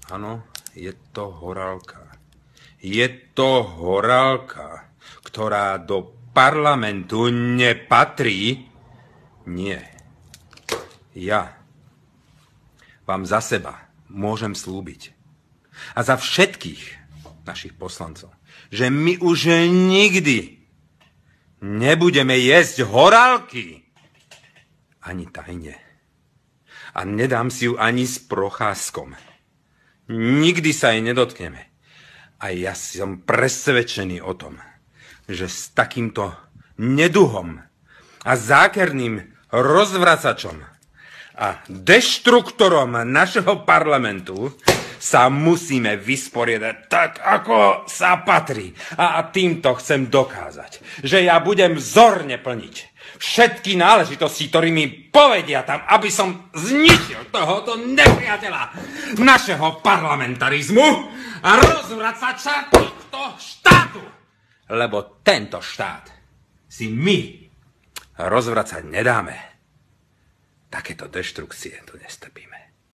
Áno, je to horálka. Je to horálka, ktorá do parlamentu nepatrí. Nie. Ja vám za seba môžem slúbiť a za všetkých našich poslancov, že my už nikdy nebudeme jesť horálky ani tajne. A nedám si ju ani s Procházkom. Nikdy sa jej nedotkneme. A ja som presvedčený o tom, že s takýmto neduhom a zákerným rozvracačom a deštruktorom našeho parlamentu sa musíme vysporiadať tak, ako sa patrí. A týmto chcem dokázať, že ja budem vzorne plniť všetky náležitosti, ktorý mi povedia tam, aby som zničil tohoto nepriateľa našeho parlamentarizmu a rozvracača tohto štátu. Lebo tento štát si my rozvracať nedáme. Takéto deštrukcie tu nestrpíme.